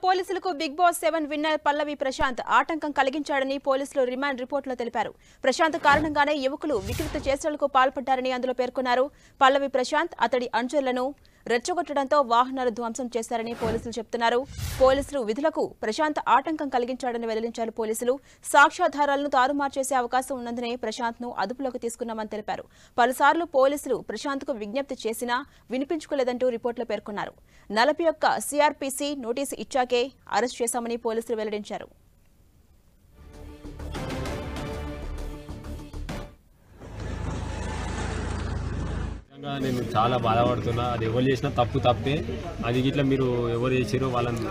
పోలీసులకు big boss 7 winner పల్లవి ప్రశాంత్ ఆటంకం కలిగించాడని పోలీసులు రిమాండ్ రిపోర్టులో తెలిపారు. ప్రశాంత్ కారణంగానే యువకులు వికృత చేష్టలకు పాల్పడ్డారని అందులో పేర్కొన్నారు. పల్లవి ప్రశాంత్ అతడి అనుచరులను రెచ్చగొట్టడంతో వాహనాలు ధ్వంసం చేశారని పోలీసులు చెబుతున్నారు. పోలీసులు విధులకు ప్రశాంత్ ఆటంకం కలిగించాడని వెల్లడించారు. పోలీసులు సాక్ష్యాధారాలను తారుమారు చేసే అవకాశం ఉన్నందునే ప్రశాంత్ ను అదుపులోకి తీసుకున్నామని తెలిపారు. పలుసార్లు పోలీసులు ప్రశాంత్ కు విజ్ఞప్తి చేసినా వినిపించుకోలేదంటూ రిపోర్టులో పేర్కొన్నారు. 41 సిఆర్పిసి నోటీసు ఇచ్చాకే అరెస్ట్ చేశామని పోలీసులు వెల్లడించారు. నేను చాలా బాధపడుతున్నా. అది ఎవరు చేసినా తప్పే. అది ఇట్లా మీరు ఎవరు చేసిరో వాళ్ళని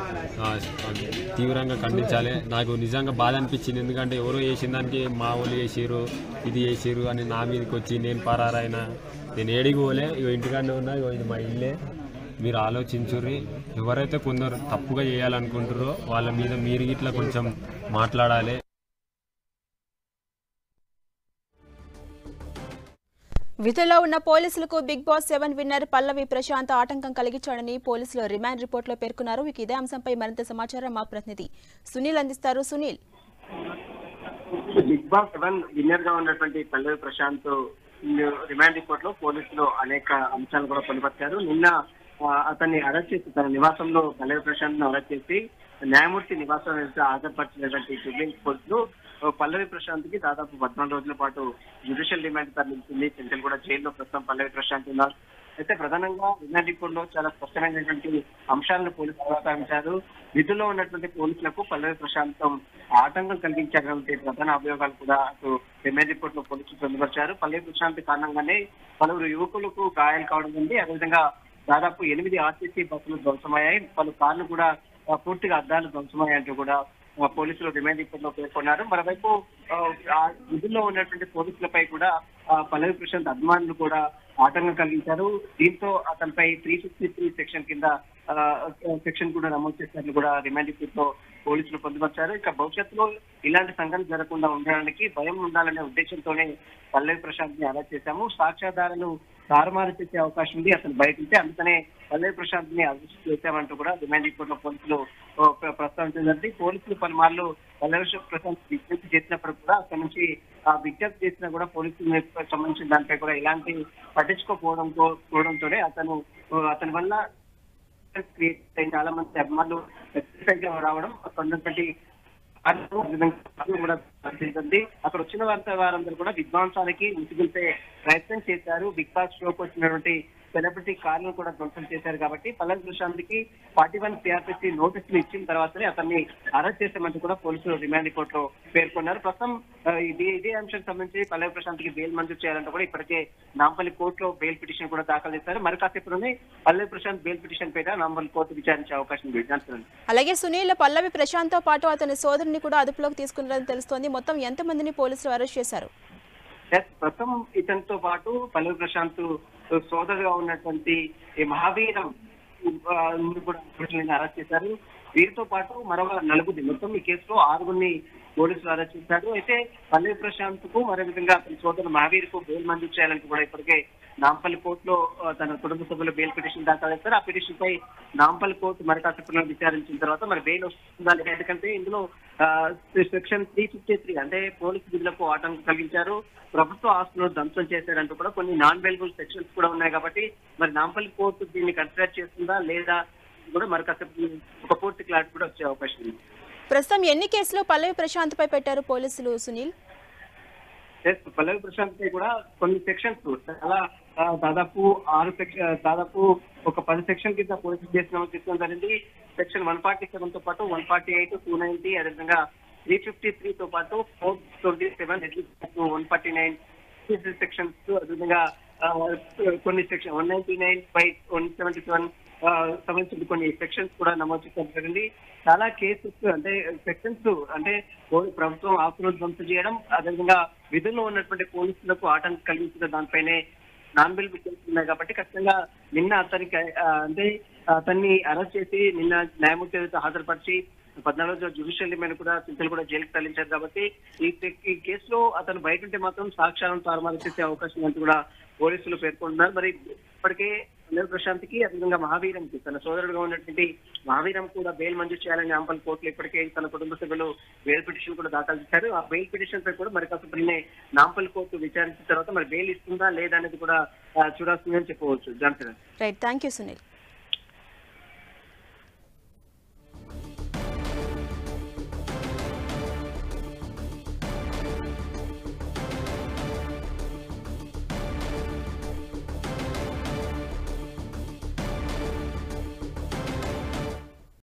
తీవ్రంగా ఖండించాలి. నాకు నిజంగా బాధ అనిపించింది. ఎందుకంటే ఎవరో చేసిన దానికి మా వాళ్ళు చేసిరు, ఇది చేసిరు అని నా మీదకి వచ్చి నేను పరారైనా. నేను ఏడికి పోలే, ఇంటికాడనే ఉన్నా. ఇది మా ఇల్లే. మీరు ఆలోచించుర్రి. ఎవరైతే కొందరు తప్పుగా చేయాలనుకుంటారో వాళ్ళ మీద మీరు ఇట్లా కొంచెం మాట్లాడాలి. విధుల్లో ఉన్న పోలీసులకు బిగ్ బాస్ 7 విన్నర్ పల్లవి ప్రశాంత్ ఆటంకం కలిగించాడని పోలీసులు రిమాండ్ రిపోర్టులో పేర్కొన్నారు. ఇదే అంశంపై మరింత సమాచారం మా ప్రతినిధి సునీల్ అందిస్తారు. సునీల్, బిగ్ బాస్ 7 విన్నర్ గా ఉన్నటువంటి పల్లవి ప్రశాంత్ రిమాండ్ రిపోర్ట్ లో పోలీసులు అనేక అంశాలు కూడా పొందుపరిచారు. నిన్న అతన్ని అరెస్ట్ చేసి తన నివాసంలో పల్లవి ప్రశాంత్ ను అరెస్ట్ చేసి న్యాయమూర్తి నివాసం హాజరుపరిచినటువంటి జుబ్లీహిల్స్ పోలీసులు పల్లవి ప్రశాంత్ కి దాదాపు 14 రోజుల పాటు జ్యుడిషియల్ రిమాండ్ తరలించింది. చెంచల్ కూడా జైల్లో ప్రస్తుతం పల్లవి ప్రశాంత్ ఉన్నారు. అయితే ప్రధానంగా రిమాండ్ రిపోర్ట్ లో చాలా స్పష్టమైనటువంటి అంశాలను పోలీసులు ప్రస్తావించారు. విధుల్లో ఉన్నటువంటి పోలీసులకు పల్లవి ప్రశాంత్ ఆటంకం కలిగించారంటే ప్రధాన అభియోగాలు కూడా అటు రిమాండ్ రిపోర్ట్ లో పోలీసులు పొందుపరిచారు. పల్లవి ప్రశాంత్ కారణంగానే పలువురు యువకులకు గాయాలు కావడం ఉంది. అదేవిధంగా దాదాపు 8 ఆర్టీసీ బస్సులు ధ్వంసమయ్యాయి. పలు కార్లు కూడా పూర్తిగా అద్దాలు ధ్వంసమయ్యాయంటూ కూడా పోలీసులు రిమాండ్ రిపోర్ట్ లో పేర్కొన్నారు. మరోవైపు విధుల్లో ఉన్నటువంటి పోలీసులపై కూడా పల్లవి ప్రశాంత్ అభిమానులు కూడా ఆటంకం కలిగించారు. దీంతో అతనిపై 353 సెక్షన్ కింద సెక్షన్ కూడా నమోదు చేసినట్లు కూడా రిమాండ్ రిపోర్ట్ లో పోలీసులు పొందుపరిచారు. ఇక భవిష్యత్తులో ఇలాంటి సంఘటన జరగకుండా ఉండడానికి భయం ఉండాలనే ఉద్దేశంతోనే పల్లవి ప్రశాంత్ ని అరెస్ట్ చేశాము. సాక్ష్యాధారాలు తారుమారు చేసే అవకాశం ఉంది అతను బయట ఉంటే, అందుకనే పల్లవి ప్రశాంత్ ని అరెస్ట్ చేశామంటూ కూడా రిమాండ్ రిపోర్ట్ లో పోలీసులు ప్రస్తావించిందంటే పోలీసులు పలుమార్లు పల్లవి ప్రశాంత్ విజ్ఞప్తి చేసినప్పుడు కూడా అక్కడి నుంచి ఆ విజ్ఞప్తి చేసినా కూడా పోలీసులకు సంబంధించిన దానిపై కూడా ఇలాంటి పట్టించుకోకపోవడంతోనే అతని వల్ల చాలా మంది అభిమానులు రావడం అక్కడ అక్కడ వచ్చిన వారందరూ కూడా విధ్వంసానికి ముసుగుల్పే ప్రయత్నం చేశారు. బిగ్ బాస్ షోకి వచ్చినటువంటి సెలబ్రిటీ కార్లను కూడా ధ్వంసం చేశారు. కాబట్టి పల్లవి ప్రశాంత్ కి 41 సిఆర్పిసి నోటీసులు ఇచ్చిన తర్వాతనే అతన్ని అరెస్ట్ చేశామంటూ కూడా పోలీసులు రిమాండ్ రిపోర్ట్ లో పేర్కొన్నారు. ప్రస్తుతం ఇదే అంశానికి సంబంధించి పల్లవి ప్రశాంత్ కి బెయిల్ మంజూరు చేయాలంటూ కూడా ఇప్పటికే నాంపల్లి కోర్టులో బెయిల్ పిటిషన్ కూడా దాఖలు చేశారు. మరి కాసేపులోనే పల్లవి ప్రశాంత్ బెయిల్ పిటిషన్ పైన నాంపల్లి కోర్టు విచారించే అవకాశం ఉంది. అలాగే సునీల్, పల్లవి ప్రశాంత్ తో పాటు అతని సోదరుని కూడా అదుపులోకి తీసుకున్నారని తెలుస్తోంది. మొత్తం ఎంతమందిని పోలీసులు అరెస్ట్ చేశారు? ప్రస్తుతం ఇతనితో పాటు పల్లవి ప్రశాంత్ సోదరుగా ఉన్నటువంటి మహావీరం కూడా అరెస్ట్ చేశారు. వీరితో పాటు మరో 4 మొత్తం ఈ కేసులో 6 పోలీసులు అరెస్ట్ చేశారు. అయితే పల్లవి ప్రశాంత్ కు మరో విధంగా అతని సోదరు మహావీర్ కు బెయిల్ మంజూరు చేయాలంటూ కూడా ఇప్పటికే నాంపల్లి కోర్టులో తన కుటుంబ సభ్యులు బెయిల్ పిటిషన్ దాఖలు చేస్తారు. ఆ పిటిషన్ పై నాంపల్లి కోర్టు మరి కాసేపు విచారించిన తర్వాత మరి బెయిల్ వస్తుందా, ఎందుకంటే ఇందులో సెక్షన్ 353 అంటే పోలీసు విధులకు ఆటంకం కలిగించారు, ప్రభుత్వ ఆస్తులను ధ్వంసం చేశారంటూ కూడా కొన్ని నాన్ అవైలబుల్ సెక్షన్స్ కూడా ఉన్నాయి. కాబట్టి మరి నాంపల్లి కోర్టు దీన్ని కన్సిడర్ చేస్తుందా లేదా కూడా మరి కాసేపు ఒక పూర్తి క్లారిటీ కూడా వచ్చే అవకాశం ఉంది. ప్రస్తుతం ఎన్ని కేసులు పల్లవి ప్రశాంత్ పై పెట్టారు పోలీసులు సునీల్? పల్లవి ప్రశాంత్ పై కూడా కొన్ని సెక్షన్స్ చాలా దాదాపు 10 సెక్షన్ కింద పోలీసులు తీసుకోవడం జరిగింది. సెక్షన్ 147 తో పాటు 148, 290 అదేవిధంగా 353 తో పాటు 427, 149 సెక్షన్స్ అదేవిధంగా కొన్ని సెక్షన్ 199/177 సంబంధించిన కొన్ని సెక్షన్స్ కూడా నమోదు చేయడం జరిగింది. చాలా కేసెస్ అంటే సెక్షన్స్ అంటే ప్రభుత్వం ఆస్తులను ధ్వంసం చేయడం అదేవిధంగా విధుల్లో ఉన్నటువంటి పోలీసులకు ఆటంకం కలిగించిన దానిపైనే నాన్ బెయిల్ కేసులు ఉన్నాయి. కాబట్టి ఖచ్చితంగా నిన్న అతన్ని అరెస్ట్ చేసి నిన్న న్యాయమూర్తి హాజరుపరిచి 14 రోజుల జ్యుడిషియల్ రిమాండ్ కూడా చెంచల్ కూడా జైలుకి తరలించారు. కాబట్టి ఈ కేసులో అతను బయట ఉంటే మాత్రం సాక్ష్యాలను తారుమారు చేసే అవకాశం అంటూ కూడా పోలీసులు పేర్కొంటున్నారు. మరి ఇప్పటికే పల్లవి ప్రశాంత్ కి అదేవిధంగా మహావీరంకి తన సోదరుడుగా ఉన్నటువంటి మహావీరం కూడా బెయిల్ మంజూరు చేయాలని నాంపల్లి కోర్టులో ఇప్పటికే తన కుటుంబ సభ్యులు బెయిల్ పిటిషన్ కూడా దాఖలు చేశారు. ఆ బెయిల్ పిటిషన్ పై కూడా మరి కాసేపటినే నాంపల్లి కోర్టు విచారించిన తర్వాత మరి బెయిల్ ఇస్తుందా లేదా అనేది కూడా చూడాల్సిందని చెప్పవచ్చు. Johnson. Right, thank you Sunil.